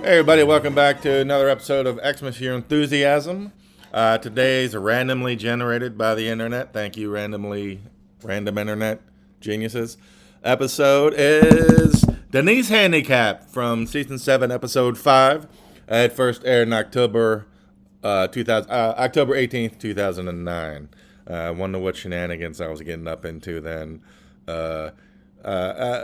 Hey everybody, welcome back to another episode of Xmas Your Enthusiasm. Today's randomly generated by the internet. Thank you, random internet geniuses. Episode is Denise Handicap from season 7, episode 5. It first aired in October 18th, 2009. Wonder what shenanigans I was getting up into then.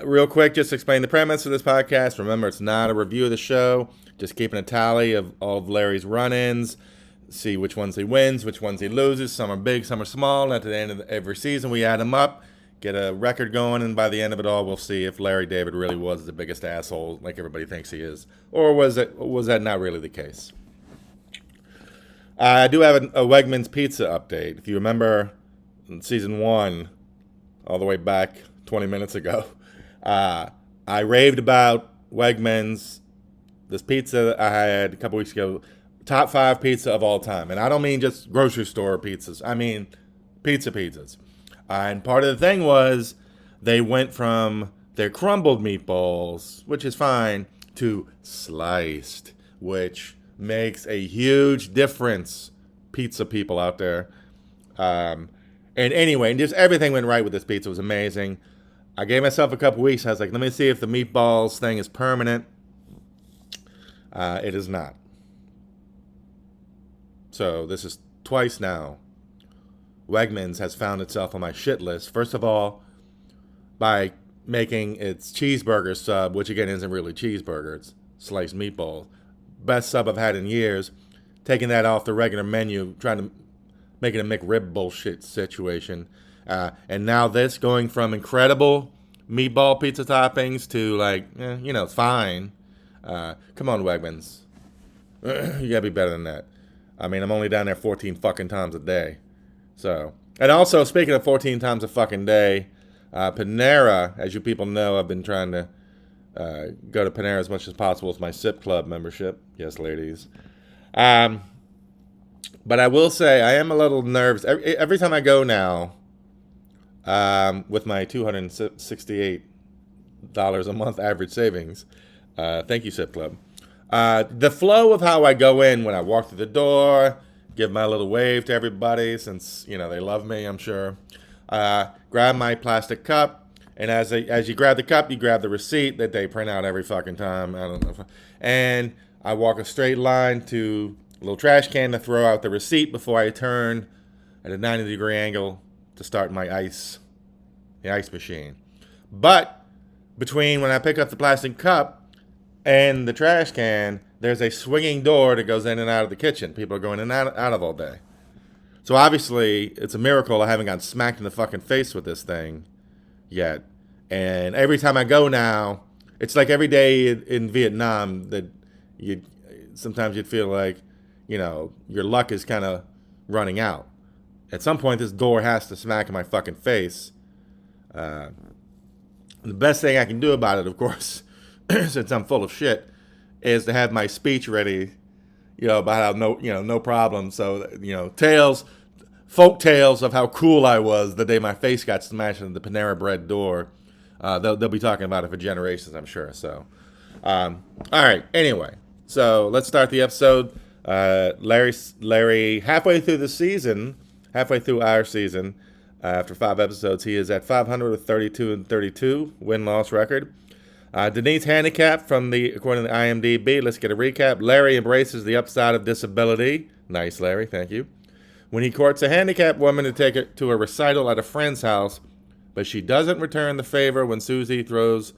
Real quick, just explain the premise of this podcast. Remember, it's not a review of the show. Just keeping a tally of all of Larry's run-ins. See which ones he wins, which ones he loses. Some are big, some are small. And at the end of every season, we add them up, get a record going, and by the end of it all, we'll see if Larry David really was the biggest asshole like everybody thinks he is. Or was that not really the case? I do have a Wegmans pizza update. If you remember in season 1, all the way back 20 minutes ago, I raved about Wegmans, this pizza that I had a couple weeks ago, top 5 pizza of all time. And I don't mean just grocery store pizzas. I mean pizzas. And part of the thing was they went from their crumbled meatballs, which is fine, to sliced, which makes a huge difference, pizza people out there. And anyway, just everything went right with this pizza. It was amazing. I gave myself a couple weeks. I was like, let me see if the meatballs thing is permanent. It is not. So this is twice now. Wegmans has found itself on my shit list. First of all, by making its cheeseburger sub, which again isn't really cheeseburger, it's sliced meatballs. Best sub I've had in years. Taking that off the regular menu, trying to make it a McRib bullshit situation. And now this, going from incredible meatball pizza toppings to like, it's fine. Come on, Wegmans. You gotta be better than that. I mean, I'm only down there 14 fucking times a day. So, and also, speaking of 14 times a fucking day, Panera, as you people know, I've been trying to go to Panera as much as possible with my SIP Club membership. Yes, ladies. But I will say, I am a little nervous. Every time I go now, with my $268 a month average savings, thank you, SIP Club. The flow of how I go in when I walk through the door, give my little wave to everybody since, they love me, I'm sure. Grab my plastic cup, and as you grab the cup, you grab the receipt that they print out every fucking time. I don't know. And I walk a straight line to a little trash can to throw out the receipt before I turn at a 90-degree angle to start the ice machine. But between when I pick up the plastic cup and the trash can, there's a swinging door that goes in and out of the kitchen. People are going in and out of all day. So obviously, it's a miracle I haven't gotten smacked in the fucking face with this thing yet. And every time I go now, it's like every day in Vietnam that sometimes you'd feel like, your luck is kind of running out. At some point, this door has to smack in my fucking face. The best thing I can do about it, of course, since I'm full of shit, is to have my speech ready, about how no problem. So, folk tales of how cool I was the day my face got smashed into the Panera Bread door. They'll be talking about it for generations, I'm sure. So, all right. Anyway, so let's start the episode. Larry, halfway through our season, after 5 episodes, he is at 500 with 32-32 win-loss record. Denise Handicap according to IMDb. Let's get a recap. Larry embraces the upside of disability. Nice, Larry. Thank you. When he courts a handicapped woman to take her to a recital at a friend's house, but she doesn't return the favor when Susie throws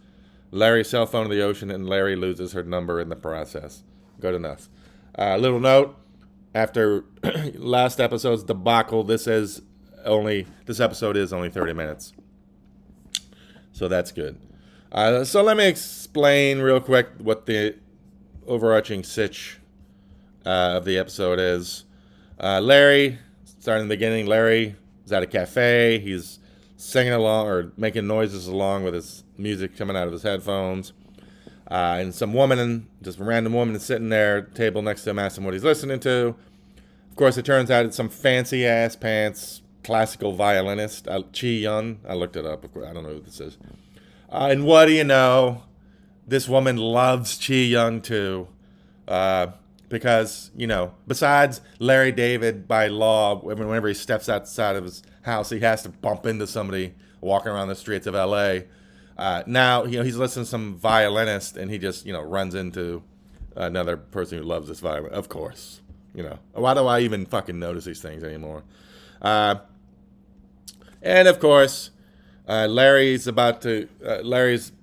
Larry's cell phone in the ocean and Larry loses her number in the process. Good enough. Little note, after last episode's debacle, this episode is only 30 minutes. So that's good. So let me explain real quick what the overarching sitch of the episode is. Larry, starting in the beginning, Larry is at a cafe. He's singing along or making noises along with his music coming out of his headphones. And some woman, just a random woman, is sitting there at the table next to him, asking what he's listening to. Of course, it turns out it's some fancy-ass pants classical violinist, Chi Yun. I looked it up. Of course, I don't know who this is. And what do you know? This woman loves Chi Yun too. Because, besides Larry David, by law, whenever he steps outside of his house, he has to bump into somebody walking around the streets of L.A. Now, he's listening to some violinist, and he just, runs into another person who loves this violin. Of course, Why do I even fucking notice these things anymore? And of course, Larry's been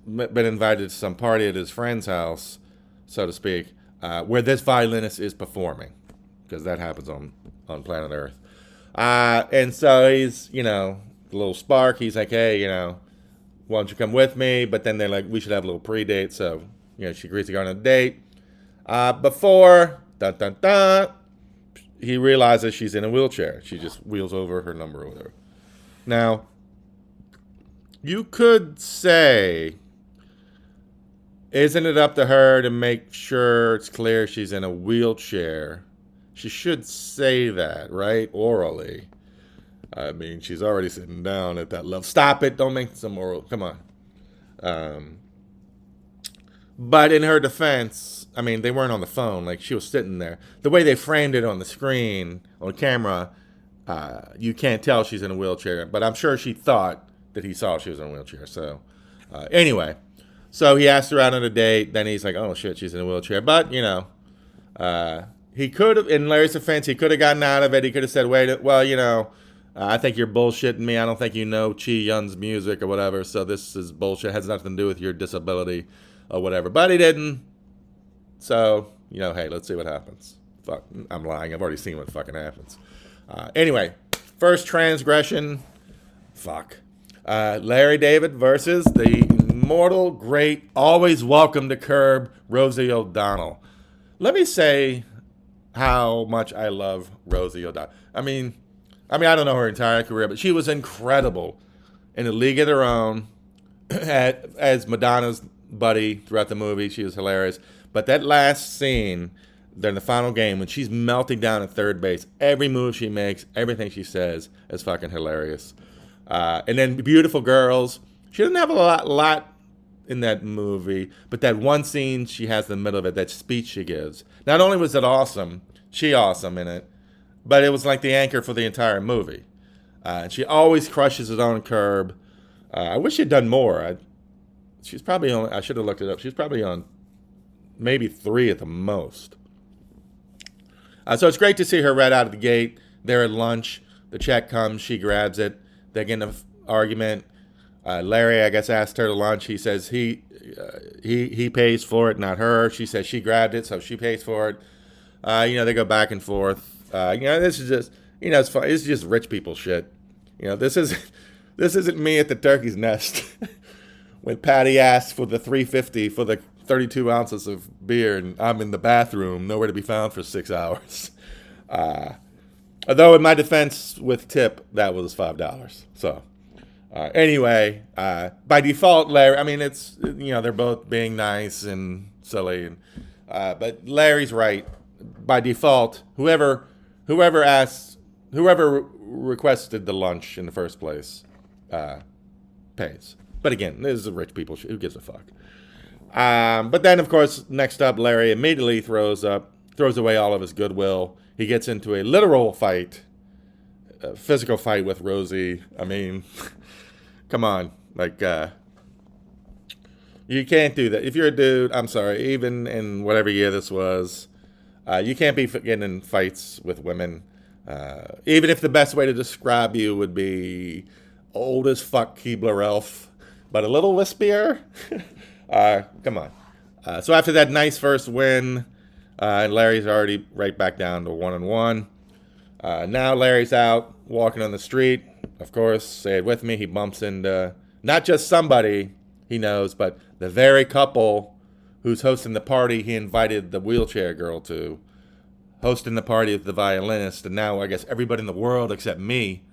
invited to some party at his friend's house, so to speak, where this violinist is performing, because that happens on planet Earth. And so he's, a little spark. He's like, hey, why don't you come with me? But then they're like, we should have a little pre-date. So, she agrees to go on a date. Before, dun, dun, dun, he realizes she's in a wheelchair. She just wheels over her number or whatever. Now, you could say, isn't it up to her to make sure it's clear she's in a wheelchair? She should say that, right? Orally. I mean, she's already sitting down at that level. Stop it. Don't make some oral. Come on. But in her defense, I mean, they weren't on the phone. Like, she was sitting there. The way they framed it on the screen, on camera, you can't tell she's in a wheelchair. But I'm sure she thought that he saw she was in a wheelchair. So, anyway. So he asked her out on a date. Then he's like, oh, shit, she's in a wheelchair. But, he could have, in Larry's defense, he could have gotten out of it. He could have said, wait, well, I think you're bullshitting me. I don't think you know Chi Yun's music or whatever. So this is bullshit. It has nothing to do with your disability or whatever. But he didn't. So, hey, let's see what happens. Fuck, I'm lying. I've already seen what fucking happens. Anyway, first transgression. Fuck. Larry David versus the immortal, great, always welcome to curb, Rosie O'Donnell. Let me say how much I love Rosie O'Donnell. I mean, I don't know her entire career, but she was incredible in A League of Their Own as Madonna's buddy throughout the movie. She was hilarious. But that last scene during the final game when she's melting down at third base, every move she makes, everything she says is fucking hilarious. And then Beautiful Girls. She doesn't have a lot in that movie, but that one scene she has in the middle of it, that speech she gives. Not only was it awesome, she awesome in it, but it was like the anchor for the entire movie. And she always crushes it on curb. I wish she'd done more. She's probably on, I should have looked it up. She's probably on maybe 3 at the most. So it's great to see her right out of the gate. They're at lunch. The check comes. She grabs it. They get in an argument. Larry, I guess, asked her to lunch. He says he pays for it, not her. She says she grabbed it, so she pays for it. They go back and forth. This is just, it's fun. It's just rich people shit. This isn't me at the turkey's nest when Patty asks for the $3.50 for the 32 ounces of beer, and I'm in the bathroom, nowhere to be found for 6 hours. Although in my defense, with tip, that was $5. So. Anyway, by default, Larry, I mean, it's, they're both being nice and silly. But Larry's right. By default, whoever requested the lunch in the first place, pays. But again, this is rich people. Who gives a fuck? But then, of course, next up, Larry immediately throws away all of his goodwill. He gets into a literal fight, a physical fight with Rosie. I mean... Come on, you can't do that. If you're a dude, I'm sorry, even in whatever year this was, you can't be getting in fights with women. Even if the best way to describe you would be old as fuck Keebler elf, but a little wispier. Come on. So after that nice first win, Larry's already right back down to 1-1. Now Larry's out walking on the street. Of course, say it with me, he bumps into not just somebody he knows, but the very couple who's hosting the party he invited the wheelchair girl to, hosting the party with the violinist, and now I guess everybody in the world except me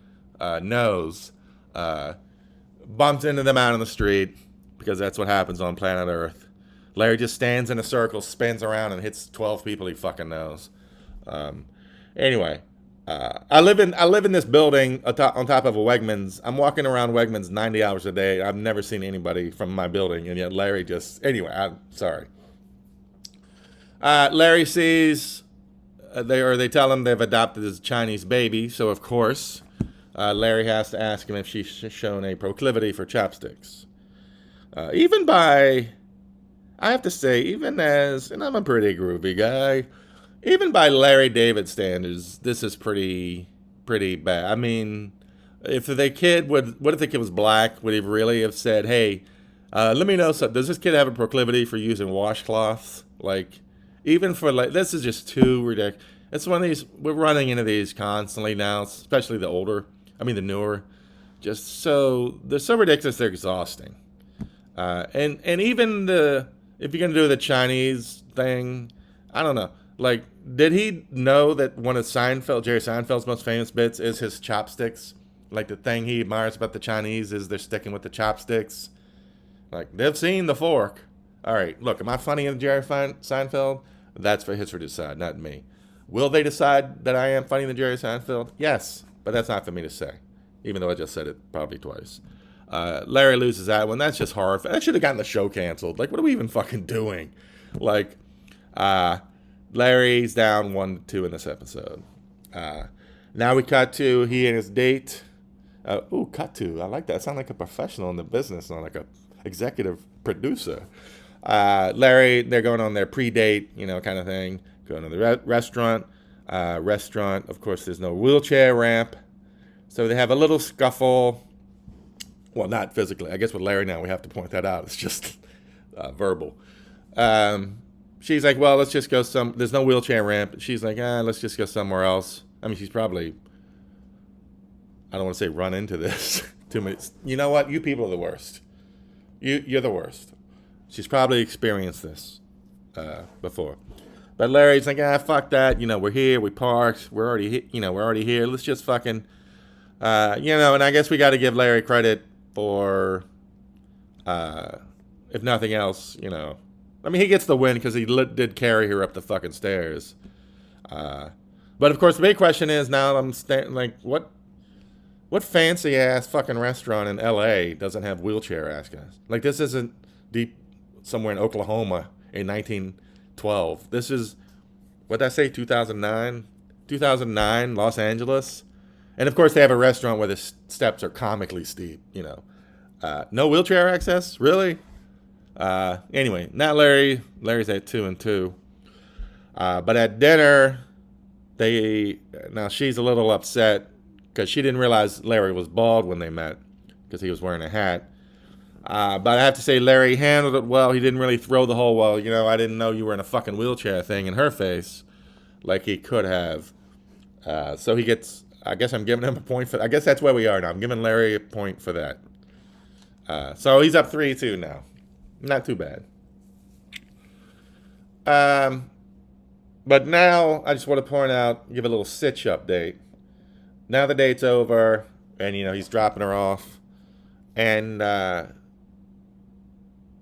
knows. Bumps into them out on the street, because that's what happens on planet Earth. Larry just stands in a circle, spins around, and hits 12 people he fucking knows. Anyway... I live in this building on top of a Wegmans. I'm walking around Wegmans 90 hours a day. I've never seen anybody from my building, and yet Larry just... Anyway, I'm sorry. Larry sees they tell him they've adopted his Chinese baby, so of course, Larry has to ask him if she's shown a proclivity for chopsticks. Even by, I have to say, even as, and I'm a pretty groovy guy, even by Larry David standards, this is pretty bad. I mean, if the kid would, what if the kid was black? Would he really have said, "Hey, let me know something. Does this kid have a proclivity for using washcloths?" Like, even for like, this is just too ridiculous. It's one of these. We're running into these constantly now, especially the newer. Just so they're so ridiculous, they're exhausting. And even if you're gonna do the Chinese thing, I don't know. Like, did he know that one of Jerry Seinfeld's most famous bits is his chopsticks? Like, the thing he admires about the Chinese is they're sticking with the chopsticks. Like, they've seen the fork. All right, look, am I funny in Jerry Seinfeld? That's for history to decide, not me. Will they decide that I am funny in Jerry Seinfeld? Yes, but that's not for me to say, even though I just said it probably twice. Larry loses that one. That's just horrible. That should have gotten the show canceled. Like, what are we even fucking doing? Like, Larry's down 1-2 in this episode. Now we cut to he and his date. Cut to. I like that. I sound like a professional in the business, not like a executive producer. Larry, they're going on their pre-date, kind of thing. Going to the restaurant. Restaurant, of course, there's no wheelchair ramp. So they have a little scuffle. Well, not physically. I guess with Larry now, we have to point that out. It's just verbal. She's like, well, let's just go there's no wheelchair ramp. She's like, let's just go somewhere else. I mean, she's probably, I don't want to say run into this too many. You know what? You people are the worst. You're the worst. She's probably experienced this before. But Larry's like, fuck that. We're here. We parked. We're already here. Let's just fucking, and I guess we got to give Larry credit for, if nothing else, I mean, he gets the win because he did carry her up the fucking stairs. But of course, the big question is now I'm like, what fancy ass fucking restaurant in L.A. doesn't have wheelchair access? Like, this isn't deep somewhere in Oklahoma in 1912. This is, what did I say, 2009? 2009, Los Angeles. And of course, they have a restaurant where the steps are comically steep. No wheelchair access, really? Anyway, now Larry's at 2-2. But at dinner, now she's a little upset because she didn't realize Larry was bald when they met because he was wearing a hat. But I have to say, Larry handled it well. He didn't really throw the whole, well, I didn't know you were in a fucking wheelchair thing in her face like he could have. So he gets, I guess I'm giving him a point I guess that's where we are now. I'm giving Larry a point for that. So he's up 3-2 now. Not too bad. But now I just want to point out, give a little sitch update. Now the date's over, and he's dropping her off, and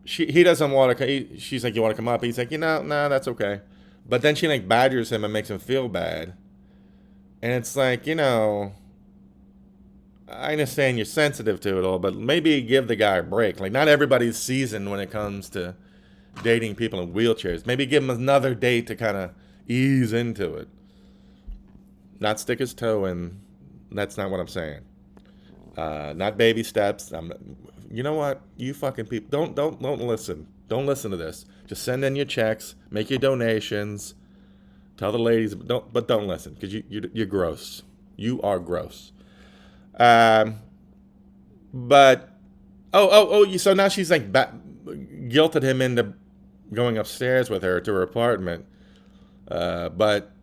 he doesn't want to. She's like, "You want to come up?" He's like, "No, that's okay." But then she like badgers him and makes him feel bad, and it's like, I understand you're sensitive to it all, but maybe give the guy a break. Like, not everybody's seasoned when it comes to dating people in wheelchairs. Maybe give him another date to kind of ease into it. Not stick his toe in. That's not what I'm saying. Not baby steps. You know what? You fucking people, don't listen. Don't listen to this. Just send in your checks, make your donations, tell the ladies, but don't listen because you're gross. You are gross. So now she's like guilted him into going upstairs with her to her apartment. But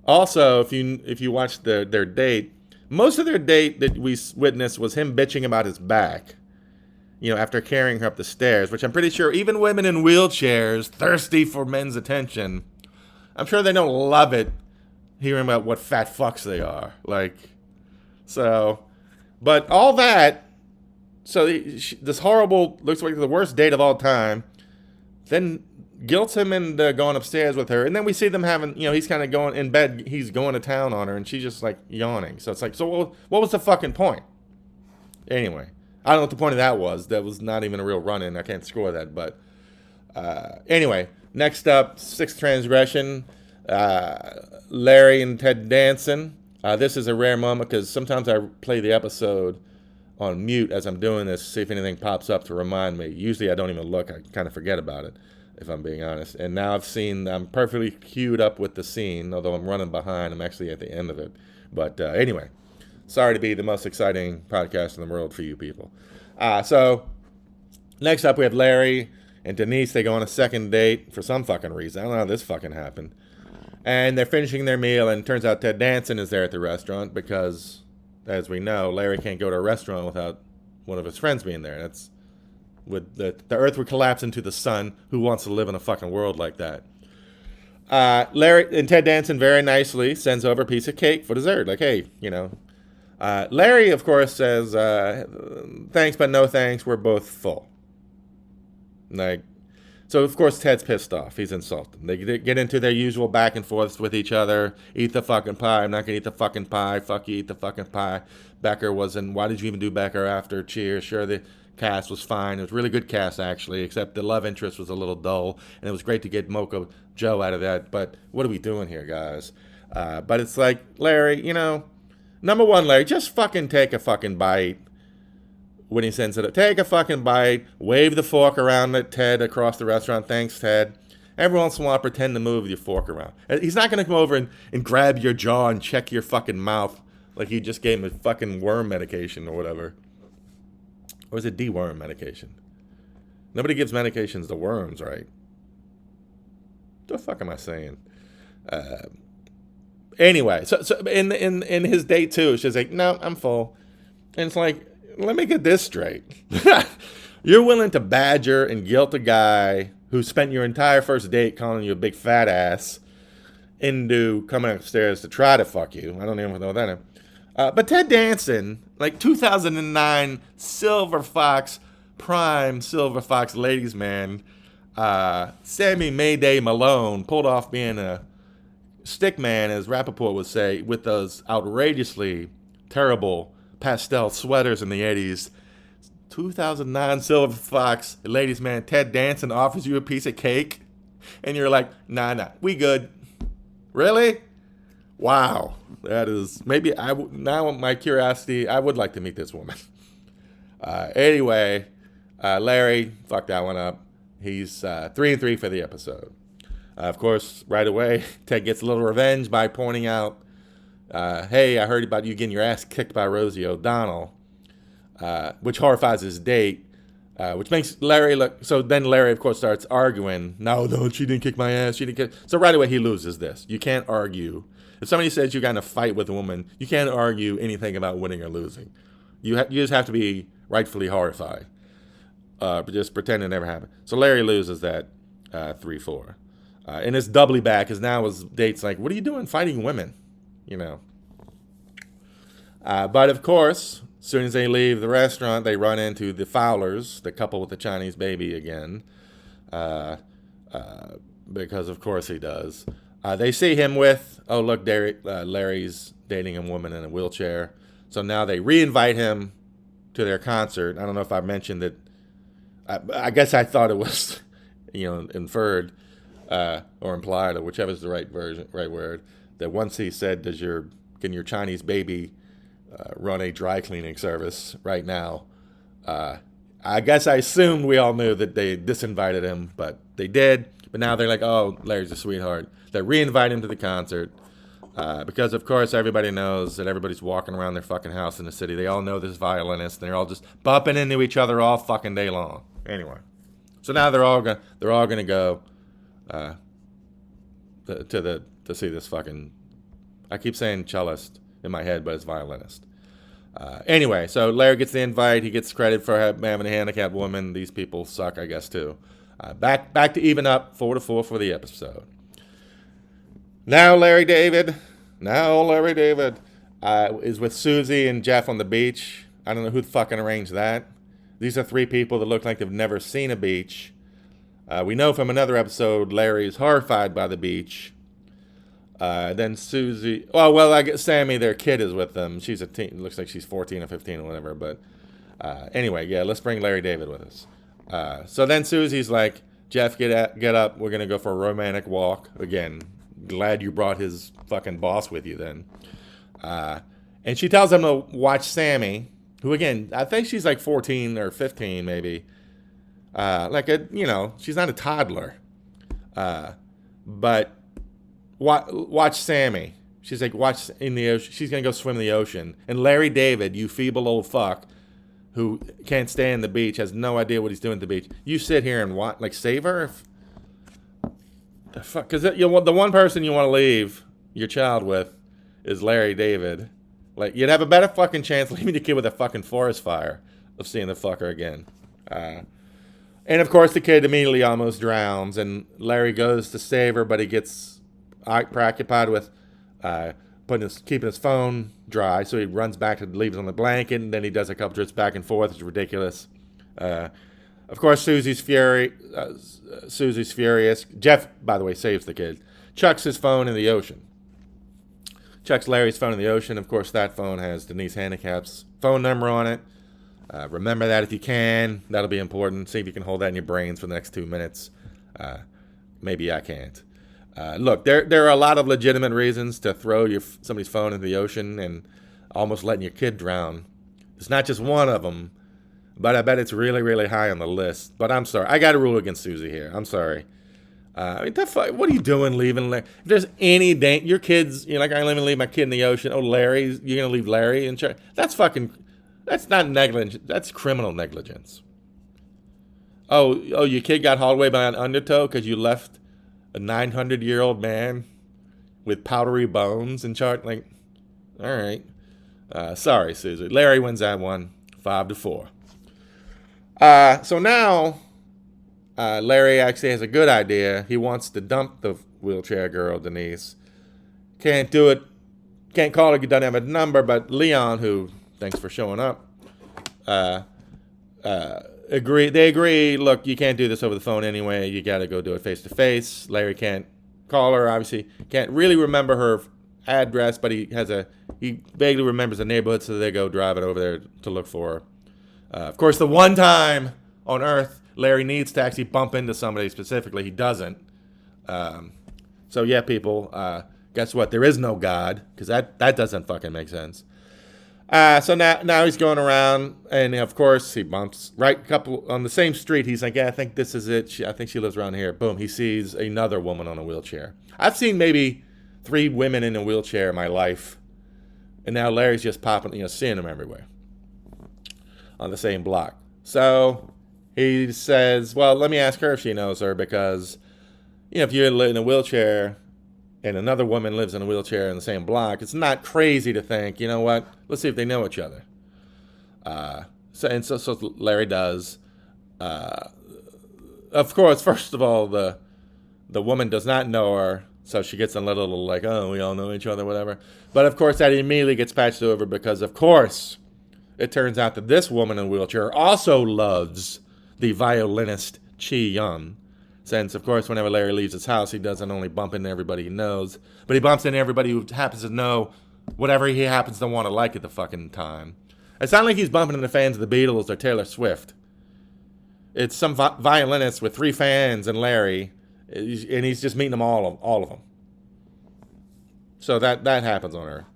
also, if you watch their date, most of their date that we witnessed was him bitching about his back, after carrying her up the stairs, which I'm pretty sure even women in wheelchairs, thirsty for men's attention, I'm sure they don't love it hearing about what fat fucks they are. Like, so, but all that, so this horrible, looks like the worst date of all time, then guilts him into going upstairs with her, and then we see them having, he's kind of going in bed, he's going to town on her, and she's just like yawning. So it's like, so what was the fucking point? Anyway, I don't know what the point of that was. That was not even a real run-in. I can't score that, but anyway, Next up, Sixth Transgression, Larry and Ted Danson. This is a rare moment because sometimes I play the episode on mute as I'm doing this, see if anything pops up to remind me. Usually I don't even look. I kind of forget about it, if I'm being honest. And now I'm perfectly queued up with the scene, although I'm running behind. I'm actually at the end of it. But anyway, sorry to be the most exciting podcast in the world for you people. So next up we have Larry and Denise. They go on a second date for some fucking reason. I don't know how this fucking happened. And they're finishing their meal, and it turns out Ted Danson is there at the restaurant because, as we know, Larry can't go to a restaurant without one of his friends being there. That's the earth would collapse into the sun. Who wants to live in a fucking world like that? Larry and Ted Danson very nicely sends over a piece of cake for dessert. Like, hey, Larry, of course, says, thanks, but no thanks. We're both full. Like, so, of course, Ted's pissed off. He's insulted. They get into their usual back and forths with each other. Eat the fucking pie. I'm not going to eat the fucking pie. Fuck you, eat the fucking pie. Becker wasn't. Why did you even do Becker after? Cheers. Sure, the cast was fine. It was a really good cast, actually, except the love interest was a little dull. And it was great to get Mocha Joe out of that. But what are we doing here, guys? But it's like, Larry, number one, Larry, just fucking take a fucking bite. When he sends it up, take a fucking bite, wave the fork around at Ted across the restaurant. Thanks, Ted. Every once in a while, pretend to move your fork around. He's not going to come over and grab your jaw and check your fucking mouth like you just gave him a fucking worm medication or whatever. Or is it deworm medication? Nobody gives medications to worms, right? What the fuck am I saying? Anyway, so in his date too, she's like, no, I'm full. And it's like, let me get this straight. You're willing to badger and guilt a guy who spent your entire first date calling you a big fat ass into coming upstairs to try to fuck you. I don't even know what that is. But Ted Danson, like 2009 Silver Fox, prime Silver Fox ladies man, Sammy Mayday Malone pulled off being a stick man, as Rappaport would say, with those outrageously terrible pastel sweaters in the 80s. 2009 Silver Fox ladies man Ted Danson offers you a piece of cake and you're like, nah, we good. Really? Wow. That is, maybe now my curiosity, I would like to meet this woman. Anyway, Larry fucked that one up. He's 3-3 for the episode. Of course, right away, Ted gets a little revenge by pointing out, hey, I heard about you getting your ass kicked by Rosie O'Donnell, which horrifies his date, which makes Larry look... So then Larry, of course, starts arguing. No, she didn't kick my ass. She didn't kick... So right away, he loses this. You can't argue. If somebody says you got in a fight with a woman, you can't argue anything about winning or losing. You just have to be rightfully horrified. But just pretend it never happened. So Larry loses that 3-4. And it's doubly bad because now his date's like, what are you doing fighting women? But of course, as soon as they leave the restaurant, they run into the Fowlers, the couple with the Chinese baby again, because of course he does. They see him with, Larry's dating a woman in a wheelchair. So now they re-invite him to their concert. I don't know if I mentioned that. I guess I thought it was, inferred or implied, or whichever is the right word, that once he said, can your Chinese baby run a dry cleaning service right now? I guess I assumed we all knew that they disinvited him, but they did. But now they're like, oh, Larry's a sweetheart. They re-invite him to the concert because, of course, everybody knows that everybody's walking around their fucking house in the city. They all know this violinist, and they're all just bumping into each other all fucking day long. Anyway, so now they're all gonna go to see this fucking... I keep saying cellist in my head, but it's violinist. Anyway, so Larry gets the invite. He gets credit for having a handicapped woman. These people suck, I guess, too. Back to even up, 4-4 for the episode. Now Larry David is with Susie and Jeff on the beach. I don't know who fucking arranged that. These are three people that look like they've never seen a beach. We know from another episode Larry's horrified by the beach. Then Susie... I guess Sammy, their kid, is with them. She's a teen. Looks like she's 14 or 15 or whatever. But anyway, yeah, let's bring Larry David with us. So then Susie's like, Jeff, get up. We're gonna go for a romantic walk again. Glad you brought his fucking boss with you then. And she tells him to watch Sammy, who again I think she's like 14 or 15 maybe. She's not a toddler. But watch Sammy. She's like, watch in the ocean. She's going to go swim in the ocean. And Larry David, you feeble old fuck, who can't stay on the beach, has no idea what he's doing at the beach. You sit here and watch, like, save her? The fuck? Because the one person you want to leave your child with is Larry David. Like, you'd have a better fucking chance leaving the kid with a fucking forest fire of seeing the fucker again. And of course, the kid immediately almost drowns, and Larry goes to save her, but he gets preoccupied with keeping his phone dry, so he runs back and leaves it on the blanket, and then he does a couple trips back and forth. It's ridiculous. Of course, Susie's furious. Jeff, by the way, saves the kid. Chucks his phone in the ocean. Chucks Larry's phone in the ocean. Of course, that phone has Denise Handicap's phone number on it. Remember that if you can. That'll be important. See if you can hold that in your brains for the next 2 minutes. Maybe I can't. Look, there are a lot of legitimate reasons to throw somebody's phone into the ocean and almost letting your kid drown. It's not just one of them, but I bet it's really, really high on the list. But I'm sorry. I got to rule against Susie here. I'm sorry. What are you doing leaving Larry? If there's any danger, your kids, you're like, I'm going to leave my kid in the ocean. Oh, Larry, you're going to leave Larry in charge? That's not negligence. That's criminal negligence. Oh, your kid got hauled away by an undertow because you left a 900-year-old man with powdery bones in charge. Like, all right. Sorry, Susie. Larry wins that one, 5-4. So now, Larry actually has a good idea. He wants to dump the wheelchair girl, Denise. Can't do it. Can't call her. He doesn't have a number. But Leon, who, thanks for showing up, they agree, look, you can't do this over the phone anyway. You got to go do it face to face. Larry can't call her, obviously. Can't really remember her address, but he vaguely remembers the neighborhood, so they go drive it over there to look for her. Of course, the one time on Earth Larry needs to actually bump into somebody specifically, he doesn't. So yeah, people, guess what? There is no God, because that doesn't fucking make sense. So now he's going around, and of course he bumps couple on the same street. He's like, yeah, I think this is it. I think she lives around here. Boom, he sees another woman on a wheelchair. I've seen maybe 3 women in a wheelchair in my life, and now Larry's just popping, seeing them everywhere on the same block. So he says, well, let me ask her if she knows her, because if you're in a wheelchair and another woman lives in a wheelchair in the same block, it's not crazy to think, you know what, let's see if they know each other. So Larry does. Of course, first of all, the woman does not know her, so she gets a little like, oh, we all know each other, whatever. But of course, that immediately gets patched over, because of course, it turns out that this woman in a wheelchair also loves the violinist Chi Yun. Since, of course, whenever Larry leaves his house, he doesn't only bump into everybody he knows, but he bumps into everybody who happens to know whatever he happens to want to like at the fucking time. It's not like he's bumping into fans of the Beatles or Taylor Swift. It's some violinist with 3 fans and Larry, and he's just meeting them all of them. So that happens on Earth.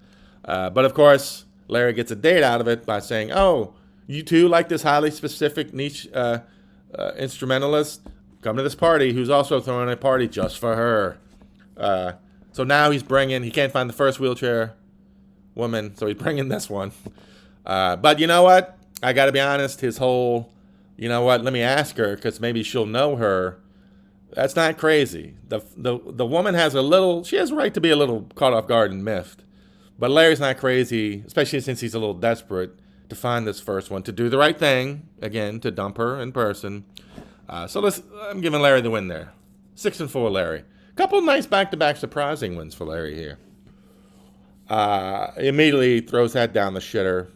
But of course, Larry gets a date out of it by saying, oh, you too like this highly specific niche instrumentalist? Come to this party, who's also throwing a party just for her. So now he can't find the first wheelchair woman, so he's bringing this one. But you know what? I got to be honest, his whole, you know what, let me ask her, because maybe she'll know her. That's not crazy. The woman has she has a right to be a little caught off guard and miffed. But Larry's not crazy, especially since he's a little desperate to find this first one, to do the right thing, again, to dump her in person. So I'm giving Larry the win there. 6-4, Larry. Couple nice back-to-back surprising wins for Larry here. He immediately throws that down the shitter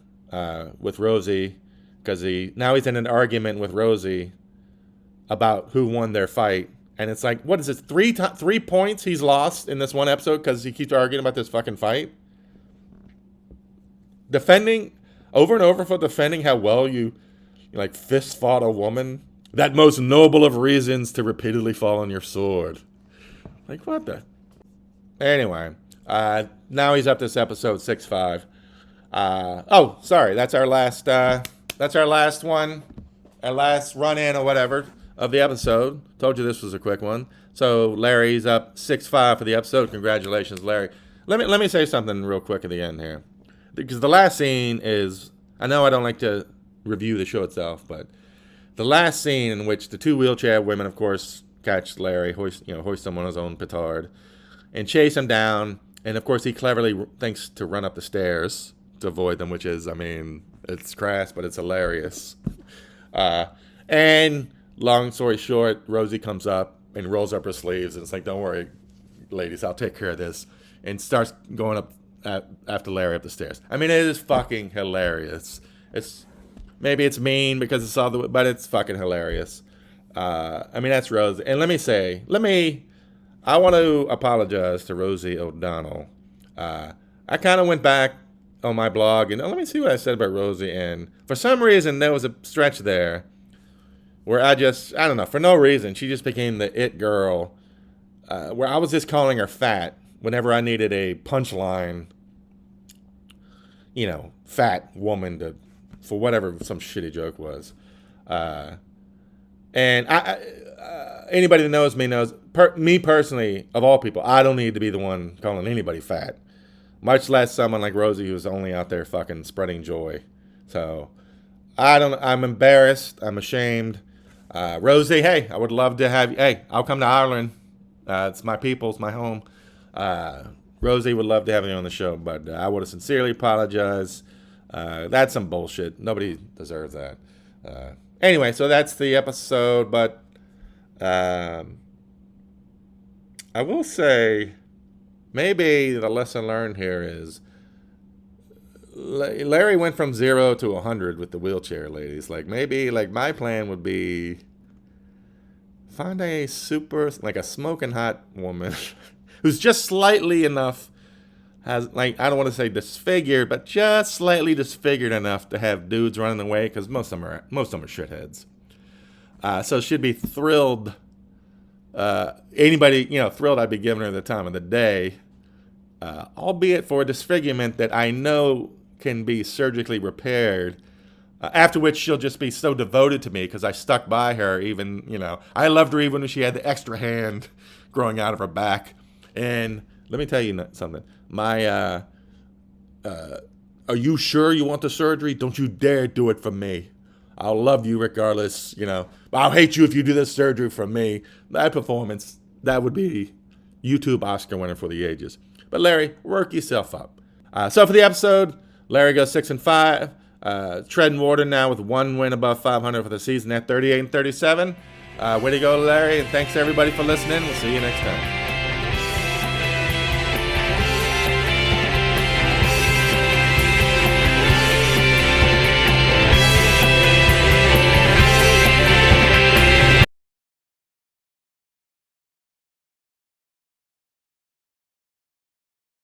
with Rosie, because now he's in an argument with Rosie about who won their fight. And it's like, what is this, 3 points he's lost in this one episode because he keeps arguing about this fucking fight? Defending, over and over for defending how well you fist fought a woman That most noble of reasons to repeatedly fall on your sword. Like, what the? Anyway, now he's up to this episode 6-5. Oh, sorry, that's our last one, our last run-in or whatever of the episode. Told you this was a quick one. So Larry's up 6-5 for the episode. Congratulations, Larry. Let me say something real quick at the end here, because the last scene is, I know I don't like to review the show itself, but the last scene in which the two wheelchair women, of course, catch Larry, hoist him on his own petard, and chase him down, and of course he cleverly thinks to run up the stairs to avoid them, which is, I mean, it's crass, but it's hilarious. And long story short, Rosie comes up and rolls up her sleeves, and it's like, don't worry, ladies, I'll take care of this, and starts going up after Larry up the stairs. I mean, it is fucking hilarious. Maybe it's mean because it's all but it's fucking hilarious. I mean, that's Rosie. And I want to apologize to Rosie O'Donnell. I kind of went back on my blog and let me see what I said about Rosie. And for some reason, there was a stretch there where I don't know, for no reason, she just became the it girl, where I was just calling her fat whenever I needed a punchline, fat woman for whatever some shitty joke was. And anybody that knows me knows, me personally, of all people, I don't need to be the one calling anybody fat. Much less someone like Rosie who's only out there fucking spreading joy. So, I'm embarrassed. I'm ashamed. Rosie, hey, I would love to have you. Hey, I'll come to Ireland. It's my people. It's my home. Rosie would love to have you on the show, but I would have sincerely apologized. That's some bullshit. Nobody deserves that. Anyway, so that's the episode, but I will say maybe the lesson learned here is Larry went from 0 to 100 with the wheelchair ladies. Like, maybe, my plan would be find a smoking hot woman who's just slightly enough, I don't want to say disfigured, but just slightly disfigured enough to have dudes running away, because most of them are shitheads. So she'd be thrilled. Anybody, thrilled I'd be giving her the time of the day, albeit for a disfigurement that I know can be surgically repaired. After which she'll just be so devoted to me because I stuck by her. Even, I loved her even when she had the extra hand growing out of her back. And let me tell you something. Are you sure you want the surgery? Don't you dare do it for me. I'll love you regardless, I'll hate you if you do this surgery for me. That performance, that would be YouTube Oscar winner for the ages. But Larry, work yourself up. So for the episode, Larry goes 6-5. Treading water now with one win above 500 for the season at 38-37. Way to go, Larry, and thanks everybody for listening. We'll see you next time.